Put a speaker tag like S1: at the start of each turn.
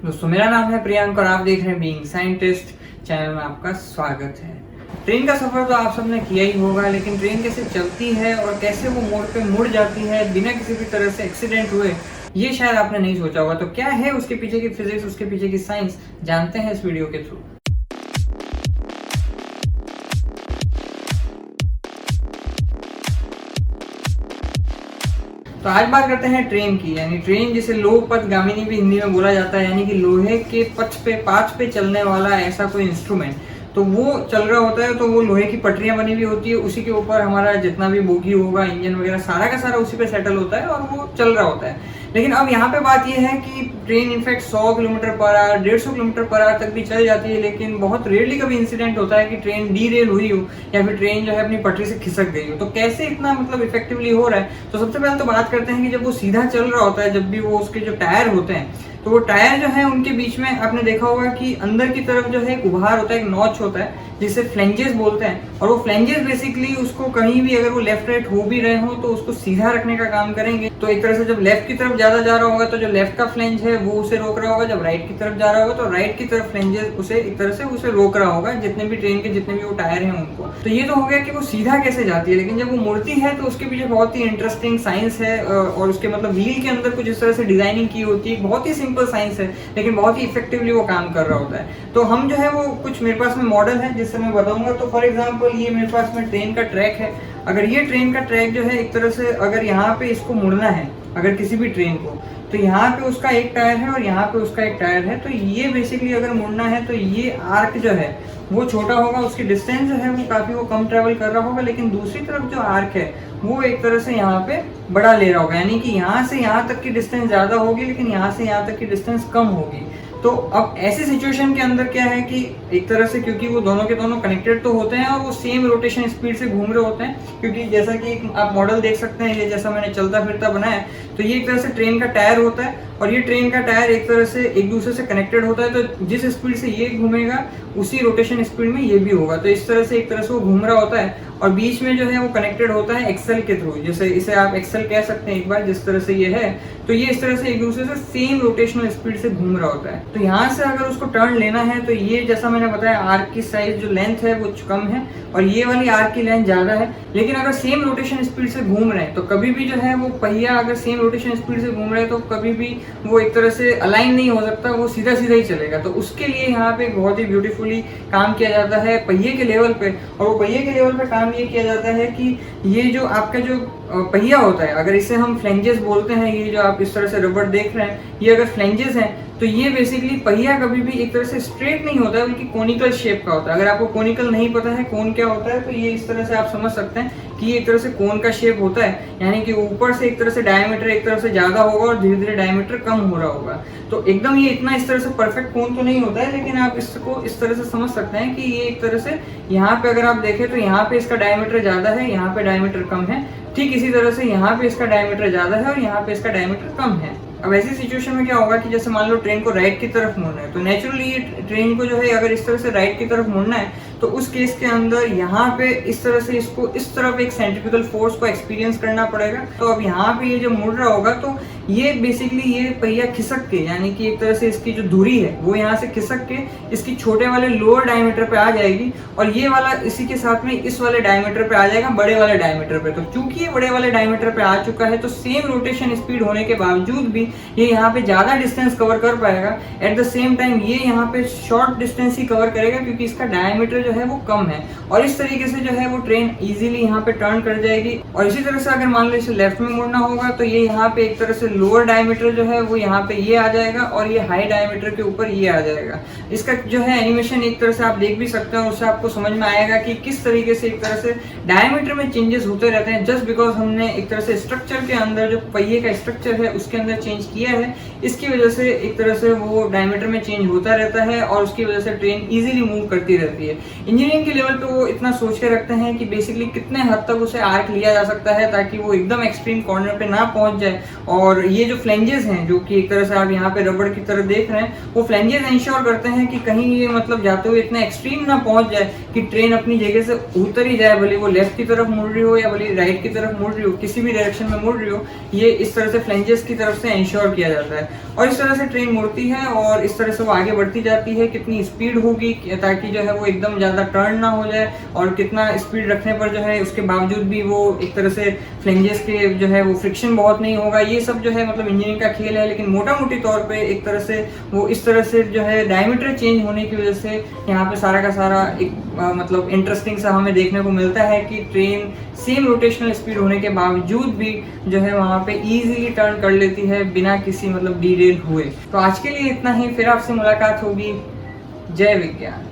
S1: दोस्तों मेरा नाम है प्रियांक और आप देख रहे हैं बीइंग साइंटिस्ट चैनल में आपका स्वागत है। ट्रेन का सफर तो आप सबने किया ही होगा, लेकिन ट्रेन कैसे चलती है और कैसे वो मोड़ पे मुड़ जाती है बिना किसी भी तरह से एक्सीडेंट हुए, ये शायद आपने नहीं सोचा होगा। तो क्या है उसके पीछे की फिजिक्स, उसके पीछे की साइंस, जानते हैं इस वीडियो के थ्रू। तो आज बात करते हैं ट्रेन की, यानी ट्रेन जिसे लोह पथ गामिनी भी हिंदी में बोला जाता है, यानी कि लोहे के पथ पे पाथ पे चलने वाला ऐसा कोई इंस्ट्रूमेंट। तो वो चल रहा होता है, तो वो लोहे की पटरियां बनी हुई होती है, उसी के ऊपर हमारा जितना भी बोगी होगा, इंजन वगैरह सारा का सारा उसी पे सेटल होता है और वो चल रहा होता है। लेकिन अब यहाँ पे बात यह है कि train in fact 100 kilometre per hour, 150 kilometre per hour तक भी चल जाती है, लेकिन बहुत रेयरली कभी इंसिडेंट होता है कि ट्रेन डीरेल हुई हो या फिर ट्रेन जो है अपनी पटरी से खिसक गई हो। तो कैसे इतना मतलब इफेक्टिवली हो रहा है, तो सबसे पहले तो बात करते हैं कि जब वो सीधा चल रहा होता है, जब भी वो उसके जो टायर होते हैं, तो वो टायर जो है उनके बीच में आपने देखा होगा कि अंदर की तरफ जो है एक उभार होता है, एक नॉच होता है जिसे फ्लेंजेस बोलते हैं। और वो फ्लेंजेस बेसिकली उसको कहीं भी अगर वो लेफ्ट राइट हो भी रहे हो तो उसको सीधा रखने का काम करेंगे। तो एक तरह से जब लेफ्ट की तरफ ज्यादा जा रहा होगा तो जो लेफ्ट का फ्लेंज है वो उसे रोक रहा होगा, जब राइट की तरफ जा रहा होगा तो राइट की तरफ फ्लेंजेस उसे एक तरह से उसे रोक रहा होगा, जितने भी ट्रेन के जितने भी वो टायर हैं उनको। तो ये तो हो गया कि वो सीधा कैसे जाती है, लेकिन जब वो मुड़ती है तो उसके पीछे बहुत ही इंटरेस्टिंग साइंस है और उसके मतलब व्हील के अंदर कुछ इस तरह से डिजाइनिंग की होती है। बहुत ही सिंपल साइंस है लेकिन बहुत ही इफेक्टिवली वो काम कर रहा होता है। तो हम जो है वो कुछ मेरे पास में मॉडल है जिससे मैं बताऊंगा। तो फॉर एग्जांपल ये मेरे पास में ट्रेन का ट्रैक है। अगर ये ट्रेन का ट्रैक जो है एक तरह से अगर यहाँ पे इसको मुड़ना है अगर किसी भी ट्रेन को, तो यहाँ पे उसका एक टायर है और यहाँ पे उसका एक टायर है। तो ये बेसिकली अगर मुड़ना है तो ये आर्क जो है वो छोटा होगा, उसकी डिस्टेंस जो है वो काफी वो कम ट्रेवल कर रहा होगा, लेकिन दूसरी तरफ जो आर्क है वो एक तरह से यहाँ पे बड़ा ले रहा होगा, यानी कि यहाँ से यहाँ तक की डिस्टेंस ज्यादा होगी लेकिन यहाँ से यहाँ तक की डिस्टेंस कम होगी। तो अब ऐसी सिचुएशन के अंदर क्या है कि एक तरह से क्योंकि वो दोनों के दोनों कनेक्टेड तो होते हैं और वो सेम रोटेशन स्पीड से घूम रहे होते हैं, क्योंकि जैसा कि आप मॉडल देख सकते हैं, ये जैसा मैंने चलता फिरता बनाया, तो ये एक तरह से ट्रेन का टायर होता है और ये ट्रेन का टायर एक तरह से एक दूसरे से कनेक्टेड होता है। तो जिस स्पीड से ये घूमेगा उसी रोटेशन स्पीड में ये भी होगा। तो इस तरह से एक तरह से वो घूम रहा होता है और बीच में जो है वो कनेक्टेड होता है एक्सेल के थ्रू, जैसे इसे आप एक्सेल कह सकते हैं एक बार, जिस तरह से ये है। तो ये इस तरह से एक दूसरे से सेम रोटेशनल स्पीड से घूम रहा होता है। तो यहाँ से अगर उसको टर्न लेना है तो ये जैसा मैंने बताया आर्क की साइज जो लेंथ है वो कम है और ये वाली आर्क की लेंथ ज्यादा है, लेकिन अगर सेम रोटेशन स्पीड से घूम रहे हैं तो कभी भी जो है वो पहिया अगर सेम रोटेशन स्पीड से घूम रहे हैं तो कभी भी वो एक तरह से अलाइन नहीं हो सकता, वो सीधा सीधा ही चलेगा। तो उसके लिए यहाँ पे बहुत ही ब्यूटीफुली काम किया जाता है पहिए के लेवल पे। और वो पहिए के लेवल पे काम ये किया जाता है कि ये जो आपका जो पहिया होता है, अगर इसे हम फ्लेंजेस बोलते हैं, ये जो आप इस तरह से रबड़ देख रहे हैं ये अगर फ्लेंजेस हैं, तो ये बेसिकली पहिया कभी भी एक तरह से स्ट्रेट नहीं होता है बल्कि कोनिकल शेप का होता है। अगर आपको कोनिकल नहीं पता है कोन क्या होता है, तो ये इस तरह से आप समझ सकते हैं कि ये एक तरह से कोन का शेप होता है, यानी कि ऊपर से एक तरह से डायमीटर एक तरह से ज्यादा होगा और धीरे धीरे डायमीटर कम हो रहा होगा। तो एकदम ये इतना इस तरह से परफेक्ट कोन तो नहीं होता है, लेकिन आप इसको इस तरह से समझ सकते हैं कि ये एक तरह से यहाँ पे अगर आप देखें तो यहाँ पे इसका डायमीटर ज्यादा है, यहाँ पे डायमीटर कम है। ठीक इसी तरह से यहाँ पे इसका डायमीटर ज्यादा है और यहाँ पे इसका डायमीटर कम है। अब ऐसी सिचुएशन में क्या होगा कि जैसे मान लो ट्रेन को राइट की तरफ मुड़ना है, तो नेचुरली ये ट्रेन को जो है अगर इस तरह से राइट की तरफ मुड़ना है तो उस केस के अंदर यहाँ पे इस तरह से इसको इस तरफ एक सेंट्रिफ्यूगल फोर्स को एक्सपीरियंस करना पड़ेगा। तो अब यहाँ पे ये जो मुड़ रहा होगा तो ये बेसिकली ये पहिया खिसक के, यानी कि एक तरह से इसकी जो धुरी है वो यहाँ से खिसक के इसकी छोटे वाले लोअर डायमीटर पे आ जाएगी और ये वाला इसी के साथ में इस वाले डायमीटर पे आ जाएगा, बड़े वाले डायमीटर पे। तो चूंकि ये बड़े वाले डायमीटर पे आ चुका है तो सेम रोटेशन स्पीड होने के बावजूद भी ये यहाँ पे ज्यादा डिस्टेंस कवर कर पाएगा। एट द सेम टाइम ये यहाँ पे शॉर्ट डिस्टेंस ही कवर करेगा क्योंकि इसका डायमीटर जो है वो कम है और इस तरीके से जो है वो ट्रेन इजीली यहाँ पे टर्न कर जाएगी। और इसी तरह से अगर मान लो इसे लेफ्ट में मुड़ना होगा तो ये यहाँ पे एक तरह से लोअर डायमीटर जो है वो यहाँ पे ये आ जाएगा और ये हाई डायमीटर के ऊपर ये आ जाएगा। इसका जो है एनिमेशन एक तरह से आप देख भी सकते हैं, उससे आपको समझ में आएगा कि किस तरीके से एक तरह से डायमीटर में चेंजेस होते रहते हैं जस्ट बिकॉज हमने एक तरह से स्ट्रक्चर के अंदर जो पहिए का स्ट्रक्चर है उसके अंदर चेंज किया है। इसकी वजह से एक तरह से वो डायमीटर में चेंज होता रहता है और उसकी वजह से ट्रेन इजीली मूव करती रहती है। इंजीनियरिंग के लेवल पे वो इतना सोच के रखते हैं कि बेसिकली कितने हद तक उसे आर्क लिया जा सकता है ताकि वो एकदम एक्सट्रीम कॉर्नर पे ना पहुंच जाए और और ये जो फ्लेंजेस हैं जो कि एक तरह से आप यहाँ पे रबड़ की तरह देख रहे हैं, वो फ्लेंजेस इंश्योर करते हैं कि कहीं ये मतलब जाते हुए इतना एक्सट्रीम ना पहुंच जाए कि ट्रेन अपनी जगह से उतर ही जाए, भले वो लेफ्ट की तरफ मुड़ रही हो या भले राइट की तरफ मुड़ रही हो, किसी भी डायरेक्शन में मुड़ रही हो, ये इस तरह से फ्लेंजेस की तरफ से इंश्योर किया जाता है। और इस तरह से ट्रेन मुड़ती है और इस तरह से वो आगे बढ़ती जाती है। कितनी स्पीड होगी ताकि जो है वो एकदम ज़्यादा टर्न ना हो जाए, और कितना स्पीड रखने पर जो है उसके बावजूद भी वो एक तरह से फ्लेंजेस के जो है वो फ्रिक्शन बहुत नहीं होगा, ये सब जो है मतलब इंजीनियरिंग का खेल है। लेकिन मोटा मोटी तौर पे एक तरह से वो इस तरह से जो है डायमीटर चेंज होने की वजह से यहाँ पे सारा का सारा एक मतलब इंटरेस्टिंग सा हमें देखने को मिलता है कि ट्रेन सेम रोटेशनल स्पीड होने के बावजूद भी जो है वहाँ पे इजीली टर्न कर लेती है बिना किसी मतलब डीरेल हुए। तो आज के लिए इतना ही, फिर आपसे मुलाकात होगी। जय विज्ञान।